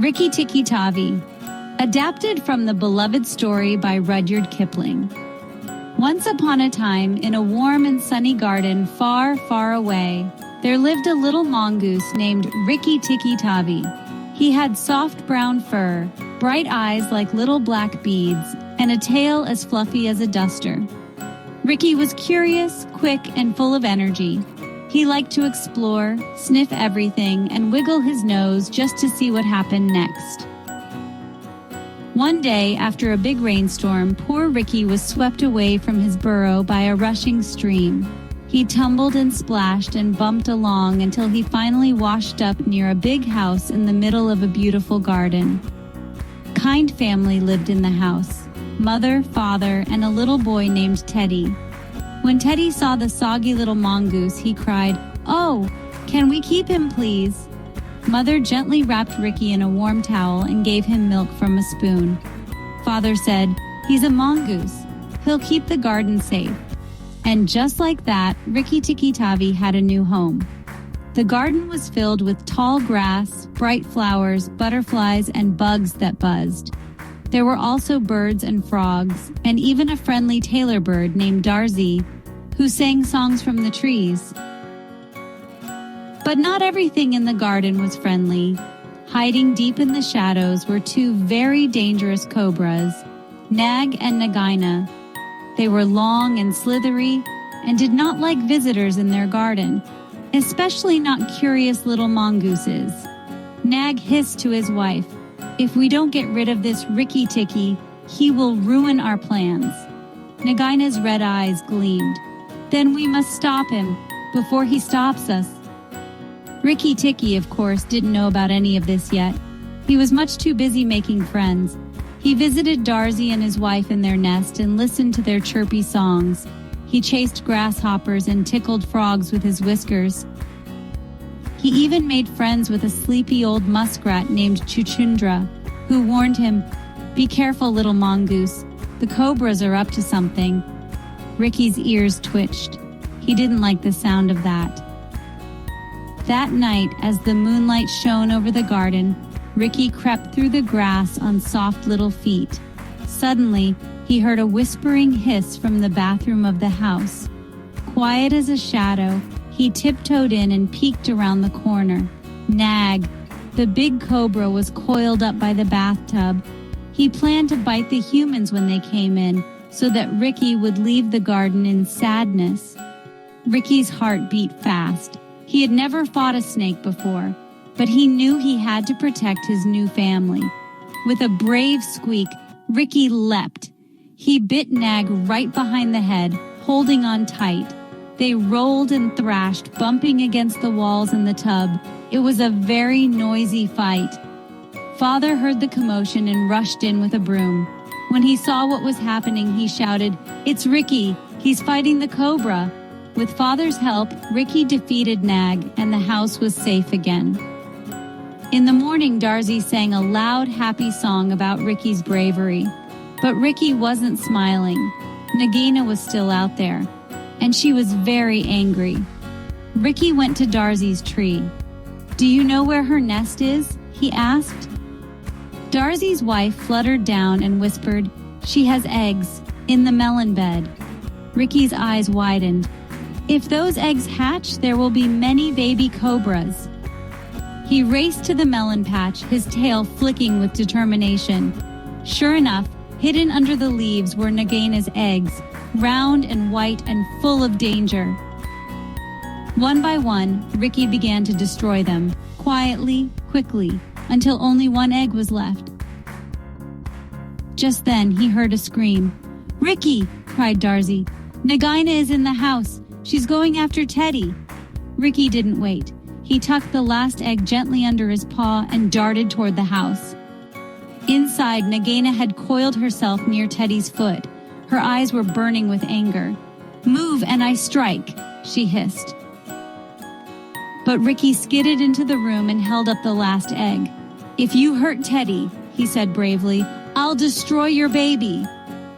Rikki, Tikki, Tavi. Adapted from the beloved story by Rudyard Kipling. Once upon a time, in a warm and sunny garden far, far away, there lived a little mongoose named Rikki, Tikki, Tavi. He had soft brown fur, bright eyes like little black beads, and a tail as fluffy as a duster. Rikki was curious, quick, and full of energy. He liked to explore, sniff everything, and wiggle his nose just to see what happened next. One day, after a big rainstorm, poor Rikki was swept away from his burrow by a rushing stream. He tumbled and splashed and bumped along until he finally washed up near a big house in the middle of a beautiful garden. A kind family lived in the house: mother, father, and a little boy named Teddy. When Teddy saw the soggy little mongoose, he cried, "Oh, can we keep him, please?" Mother gently wrapped Rikki in a warm towel and gave him milk from a spoon. Father said, "He's a mongoose. He'll keep the garden safe." And just like that, Rikki, Tikki, Tavi had a new home. The garden was filled with tall grass, bright flowers, butterflies, and bugs that buzzed. There were also birds and frogs, and even a friendly tailor bird named Darzi, who sang songs from the trees. But not everything in the garden was friendly. Hiding deep in the shadows were two very dangerous cobras, Nag and Nagaina. They were long and slithery and did not like visitors in their garden, especially not curious little mongooses. Nag hissed to his wife, "If we don't get rid of this Rikki Tikki, he will ruin our plans." Nagaina's red eyes gleamed. "Then we must stop him before he stops us." Rikki Tikki, of course, didn't know about any of this yet. He was much too busy making friends. He visited Darzi and his wife in their nest and listened to their chirpy songs. He chased grasshoppers and tickled frogs with his whiskers. He even made friends with a sleepy old muskrat named Chuchundra, who warned him, "Be careful, little mongoose. The cobras are up to something." Rikki's ears twitched. He didn't like the sound of that. That night, as the moonlight shone over the garden, Rikki crept through the grass on soft little feet. Suddenly, he heard a whispering hiss from the bathroom of the house. Quiet as a shadow, he tiptoed in and peeked around the corner. Nag, the big cobra, was coiled up by the bathtub. He planned to bite the humans when they came in, so that Rikki would leave the garden in sadness. Rikki's heart beat fast. He had never fought a snake before, but he knew he had to protect his new family. With a brave squeak, Rikki leapt. He bit Nag right behind the head, holding on tight. They rolled and thrashed, bumping against the walls in the tub. It was a very noisy fight. Father heard the commotion and rushed in with a broom. When he saw what was happening, he shouted, "It's Rikki! He's fighting the cobra!" With Father's help, Rikki defeated Nag, and the house was safe again. In the morning, Darzi sang a loud, happy song about Rikki's bravery. But Rikki wasn't smiling. Nagaina was still out there, and she was very angry. Rikki went to Darzi's tree. "Do you know where her nest is?" he asked. Darzi's wife fluttered down and whispered, "She has eggs in the melon bed." Rikki's eyes widened. "If those eggs hatch, there will be many baby cobras." He raced to the melon patch, his tail flicking with determination. Sure enough, hidden under the leaves were Nagaina's eggs, round and white and full of danger. One by one, Rikki began to destroy them, quietly, quickly, until only one egg was left. Just then, he heard a scream. "Rikki!" cried Darzi. "Nagaina is in the house. She's going after Teddy." Rikki didn't wait. He tucked the last egg gently under his paw and darted toward the house. Inside, Nagaina had coiled herself near Teddy's foot. Her eyes were burning with anger. "Move and I strike," she hissed. But Rikki skidded into the room and held up the last egg. "If you hurt Teddy," he said bravely, "I'll destroy your baby."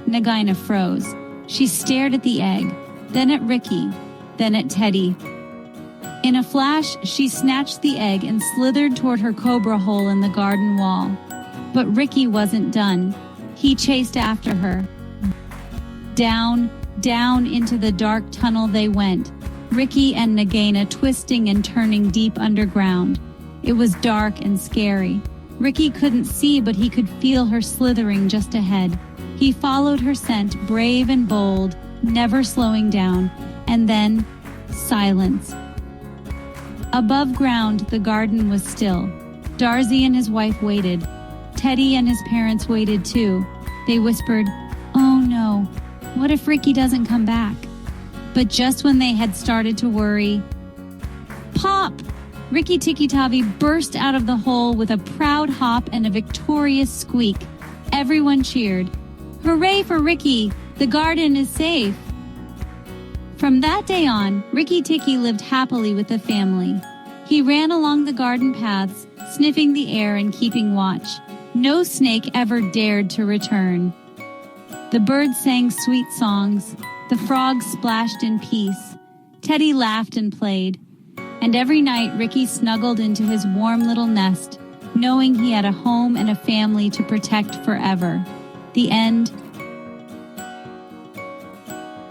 Nagaina froze. She stared at the egg, then at Rikki, then at Teddy. In a flash, she snatched the egg and slithered toward her cobra hole in the garden wall. But Rikki wasn't done. He chased after her. Down, down into the dark tunnel they went, Rikki and Nagaina twisting and turning deep underground. It was dark and scary. Rikki couldn't see, but he could feel her slithering just ahead. He followed her scent, brave and bold, never slowing down. And then, silence. Above ground, the garden was still. Darcy and his wife waited. Teddy and his parents waited too. They whispered, "Oh no, what if Rikki doesn't come back?" But just when they had started to worry, pop! Rikki Tikki Tavi burst out of the hole with a proud hop and a victorious squeak. Everyone cheered. "Hooray for Rikki! The garden is safe!" From that day on, Rikki Tikki lived happily with the family. He ran along the garden paths, sniffing the air and keeping watch. No snake ever dared to return. The birds sang sweet songs. The frogs splashed in peace. Teddy laughed and played. And every night, Rikki snuggled into his warm little nest, knowing he had a home and a family to protect forever. The end.